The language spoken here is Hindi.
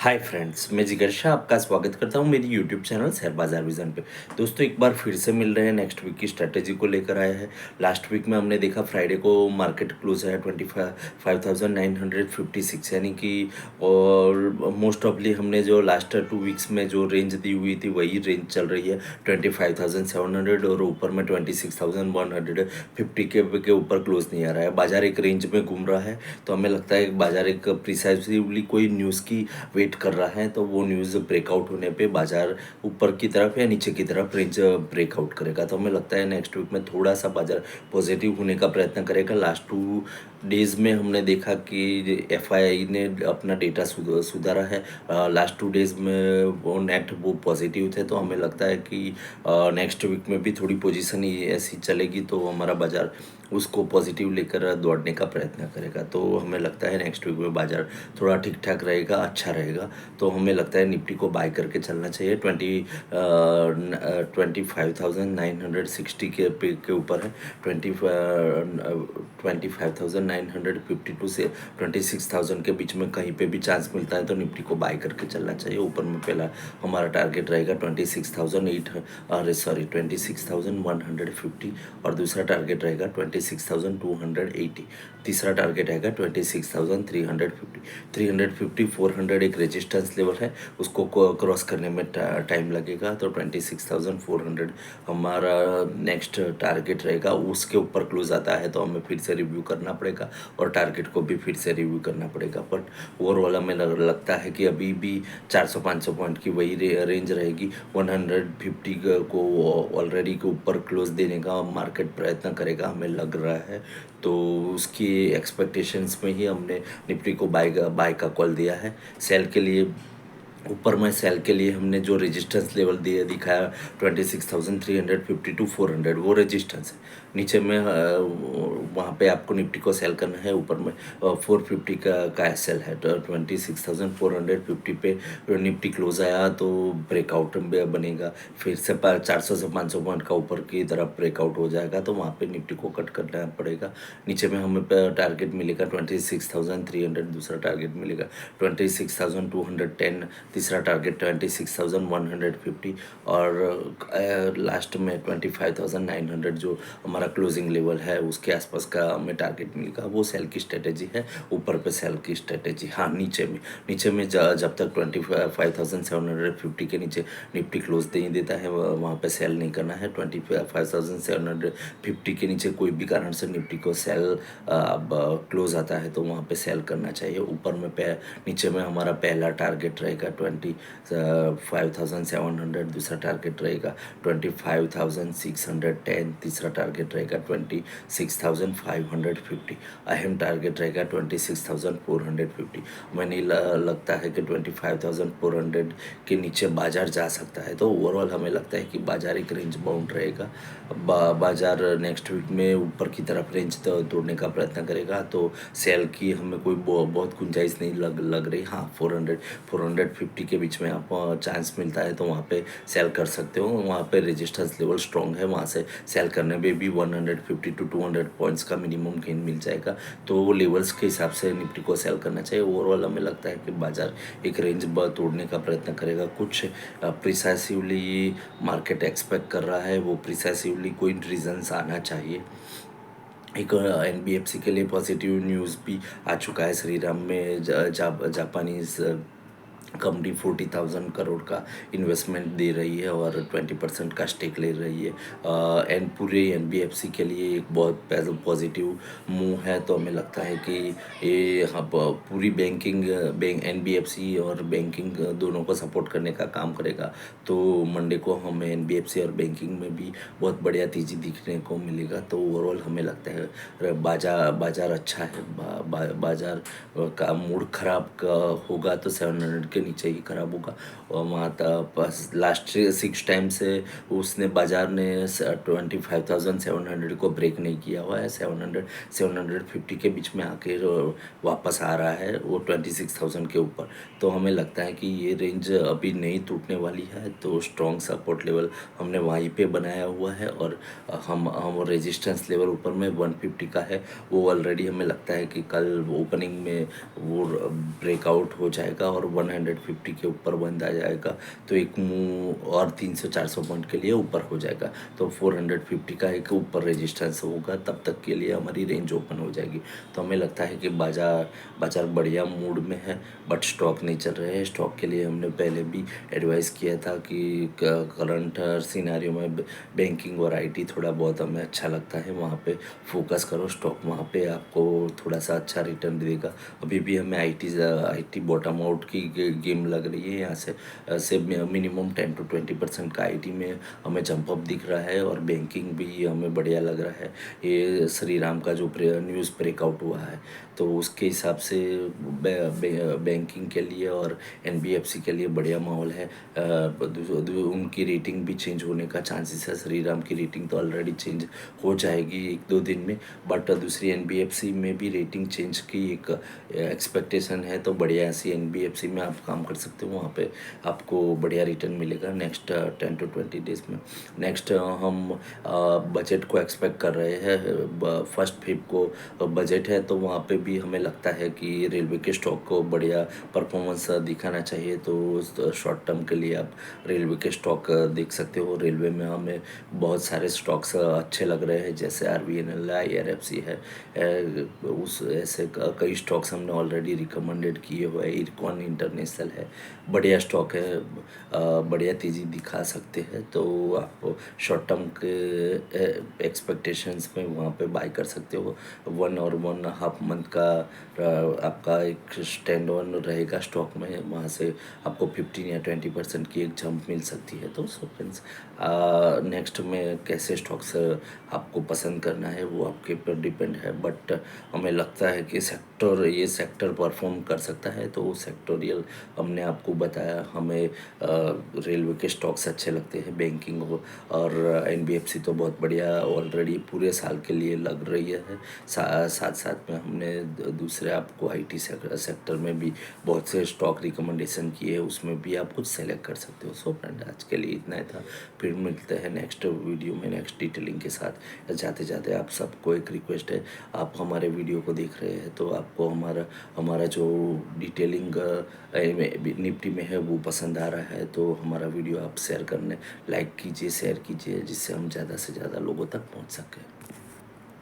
हाय फ्रेंड्स, मैं जिगर शाह आपका स्वागत करता हूं मेरी यूट्यूब चैनल शेयर बाजार विजन पे। दोस्तों, एक बार फिर से मिल रहे हैं, नेक्स्ट वीक की स्ट्रेटेजी को लेकर आए हैं। लास्ट वीक में हमने देखा फ्राइडे को मार्केट क्लोज है 25,956, यानी कि और मोस्ट ऑफली हमने जो लास्ट 2 वीक्स में जो रेंज दी हुई थी वही रेंज चल रही है 25,700, और ऊपर में 26,150 के ऊपर क्लोज नहीं आ रहा है। बाजार एक रेंज में घूम रहा है, तो हमें लगता है बाजार एक प्रिसाइजली कोई न्यूज़ की वेट कर रहा है, तो वो न्यूज़ ब्रेकआउट होने पे बाजार ऊपर की तरफ या नीचे की तरफ रेंज ब्रेकआउट करेगा। तो हमें लगता है नेक्स्ट वीक में थोड़ा सा बाजार पॉजिटिव होने का प्रयत्न करेगा। लास्ट 2 डेज़ में हमने देखा कि एफआईआई ने अपना डेटा सुधारा है। लास्ट 2 डेज़ में वो नेट वो पॉजिटिव थे, तो हमें लगता है कि नेक्स्ट वीक में भी थोड़ी पोजीशन ऐसी चलेगी, तो हमारा बाजार उसको पॉजिटिव लेकर दौड़ने का प्रयत्न करेगा। तो हमें लगता है नेक्स्ट वीक में बाजार थोड़ा ठीक ठाक रहेगा, अच्छा रहेगा। तो हमें लगता है निफ्टी को बाय करके चलना चाहिए। 25,960 के ऊपर है। 25,952 से 26,000 के बीच में कहीं पे भी चांस मिलता है तो निफ्टी को बाय करके चलना चाहिए। ऊपर में पहला हमारा टारगेट रहेगा 26,150, और दूसरा टारगेट रहेगा 26,280। तीसरा टारगेट रहेगा 26,350। 350 400 एक रेजिस्टेंस लेवल है, उसको क्रॉस करने में टाइम लगेगा। तो 26,400 हमारा नेक्स्ट टारगेट रहेगा। उसके ऊपर क्लोज आता है तो हमें फिर से रिव्यू करना पड़ेगा और टारगेट को भी फिर से रिव्यू करना पड़ेगा। बट ओवरऑल हमें लगता है कि अभी भी 400-500 पॉइंट की वही रेंज रहेगी। 150 को ऑलरेडी के ऊपर क्लोज देने का मार्केट प्रयत्न करेगा, हमें लग रहा है। तो उसकी एक्सपेक्टेशंस में ही हमने निफ्टी को बाय का कॉल दिया है। सेल के लिए ऊपर में सेल के लिए हमने जो रेजिस्टेंस लेवल दिखाया 26,350 टू 400, वो रेजिस्टेंस है। नीचे में वहाँ पे आपको निफ्टी को सेल करना है। ऊपर में 450 का एसएल है। तो 26,450 पे निफ्टी क्लोज आया तो ब्रेकआउट बनेगा। फिर से 400 से 500 पॉइंट का ऊपर की तरफ ब्रेकआउट हो जाएगा तो वहाँ पे निफ्टी को कट करना पड़ेगा। नीचे में हमें टारगेट मिलेगा 26,300, दूसरा टारगेट मिलेगा 26,210, तीसरा टारगेट 26,150, और लास्ट में 25,900 जो हमारा क्लोजिंग लेवल है उसके आसपास का हमें टारगेट मिलेगा। वो सेल की स्ट्रेटेजी है। ऊपर पे सेल की स्ट्रेटेजी, हाँ नीचे में जब तक 25,750 के नीचे निफ्टी क्लोज नहीं देता है वहाँ पे सेल नहीं करना है। 25,750 के नीचे कोई भी कारण से निफ्टी को सेल क्लोज आता है तो वहाँ पे सेल करना चाहिए। ऊपर में नीचे में हमारा पहला टारगेट रहेगा 25,700, दूसरा टारगेट रहेगा 25,610, तीसरा टारगेट रहेगा 26,550, अहम टारगेट रहेगा 26,450। हमें नहीं लगता है कि 25,400 के नीचे बाजार जा सकता है। तो ओवरऑल हमें लगता है कि बाजार एक रेंज बाउंड रहेगा। बाजार नेक्स्ट वीक में ऊपर की तरफ रेंज तोड़ने का प्रयत्न करेगा, तो सेल की हमें कोई बहुत गुंजाइश नहीं लग रही। हाँ, 450 के बीच में आप चांस मिलता है तो वहाँ पे सेल कर सकते हो। वहाँ पे रेजिस्टेंस लेवल स्ट्रॉन्ग है, वहाँ से सेल करने में भी 150 टू 200 पॉइंट्स का मिनिमम गेन मिल जाएगा। तो वो लेवल्स के हिसाब से निफ्टी को सेल करना चाहिए। ओवरऑल हमें लगता है कि बाजार एक रेंज तोड़ने का प्रयत्न करेगा। कुछ प्रिसाइसिवली मार्केट एक्सपेक्ट कर रहा है, वो प्रिसाइसिवली कोई रीजंस आना चाहिए। एक एनबीएफसी के लिए पॉजिटिव न्यूज़ भी आ चुका है। श्रीराम में जापानीज कंपनी 40,000 करोड़ का इन्वेस्टमेंट दे रही है और 20% का स्टेक ले रही है। एंड पूरे एनबीएफसी के लिए एक बहुत पॉजिटिव मूव है। तो हमें लगता है कि ये पूरी बैंक एनबीएफसी और बैंकिंग दोनों को सपोर्ट करने का काम करेगा। तो मंडे को हमें एनबीएफसी और बैंकिंग में भी बहुत बढ़िया तेज़ी दिखने को मिलेगा। तो ओवरऑल हमें लगता है बाजार अच्छा है। बाजार का मूड खराब होगा तो 700 के नीचे ही खराब होगा। और वहाँ बस लास्ट 6 टाइम से उसने बाजार ने 25,700 को ब्रेक नहीं किया हुआ है। 750 के बीच में आके वापस आ रहा है वो 26,000 के ऊपर। तो हमें लगता है कि ये रेंज अभी नहीं टूटने वाली है। तो स्ट्रॉन्ग सपोर्ट लेवल हमने वहीं पे बनाया हुआ है, और हम रेजिस्टेंस लेवल ऊपर में 150 का है। वो ऑलरेडी हमें लगता है कि कल ओपनिंग में वो ब्रेकआउट हो जाएगा और 100 450 के ऊपर बंद आ जाएगा तो एक मूव और 300-400 पॉइंट के लिए ऊपर हो जाएगा, तो 450 का एक ऊपर रेजिस्टेंस होगा, तब तक के लिए हमारी रेंज ओपन हो जाएगी। तो हमें लगता है कि बाजार बढ़िया मूड में है, बट स्टॉक नहीं चल रहे हैं। स्टॉक के लिए हमने पहले भी एडवाइस किया था कि करंट सिनेरियो में बैंकिंग और आईटी थोड़ा बहुत हमें अच्छा लगता है, वहाँ पे फोकस करो, स्टॉक वहाँ पे आपको थोड़ा सा अच्छा रिटर्न देगा। अभी भी हमें आईटी बॉटम आउट की गेम लग रही है, यहाँ से मिनिमम 10 to 20% का आईटी में हमें जंपअप दिख रहा है, और बैंकिंग भी हमें बढ़िया लग रहा है। ये श्री राम का जो न्यूज़ ब्रेकआउट हुआ है, तो उसके हिसाब से बैंकिंग के लिए और एनबीएफसी के लिए बढ़िया माहौल है। उनकी रेटिंग भी चेंज होने का चांसेस है। श्री राम की रेटिंग तो ऑलरेडी चेंज हो जाएगी 1-2 दिन में, बट दूसरी एनबीएफसी में भी रेटिंग चेंज की एक एक्सपेक्टेशन है। तो बढ़िया ऐसी एनबीएफसी में आप काम कर सकते हो, वहाँ पे आपको बढ़िया रिटर्न मिलेगा नेक्स्ट 10 to 20 डेज में। नेक्स्ट हम बजट को एक्सपेक्ट कर रहे हैं, फर्स्ट फेब को बजट है, तो वहाँ पे भी हमें लगता है कि रेलवे के स्टॉक को बढ़िया परफॉर्मेंस दिखाना चाहिए। तो शॉर्ट टर्म के लिए आप रेलवे के स्टॉक देख सकते हो। रेलवे में हमें बहुत सारे स्टॉक्स अच्छे लग रहे हैं, जैसे आरवीएनएल है, आईआरएफसी है, उस ऐसे कई स्टॉक्स हमने ऑलरेडी रिकमेंडेड किए हुए हैं। इरकॉन इंटरनेशनल है, बढ़िया स्टॉक है, बढ़िया तेज़ी दिखा सकते हैं। तो आप शॉर्ट टर्म के एक्सपेक्टेशंस में वहाँ पे बाय कर सकते हो। 1 और 1.5 मंथ का आपका एक स्टैंड ऑन रहेगा स्टॉक में, वहाँ से आपको 15 या 20% की एक जंप मिल सकती है। तो सो फ्रेंड्स, नेक्स्ट में कैसे स्टॉक्स आपको पसंद करना है वो आपके ऊपर डिपेंड है, बट हमें लगता है कि ये सेक्टर परफॉर्म कर सकता है। तो सेक्टोरियल हमने आपको बताया, हमें रेलवे के स्टॉक्स अच्छे लगते हैं, बैंकिंग और एनबीएफसी तो बहुत बढ़िया ऑलरेडी पूरे साल के लिए लग रही है। साथ साथ में हमने दूसरे आपको आईटी सेक्टर में भी बहुत से स्टॉक रिकमेंडेशन किए, उसमें भी आप कुछ सेलेक्ट कर सकते हो। सो फ्रेंड, आज के लिए इतना ही था, फिर मिलते हैं नेक्स्ट वीडियो में नेक्स्ट डिटेलिंग के साथ। जाते जाते आप सबको एक रिक्वेस्ट है, आप हमारे वीडियो को देख रहे हैं तो आपको हमारा जो डिटेलिंग निफ्टी में है वो पसंद आ रहा है, तो हमारा वीडियो आप शेयर करने लाइक कीजिए, शेयर कीजिए, जिससे हम ज़्यादा से ज़्यादा लोगों तक पहुंच सकें।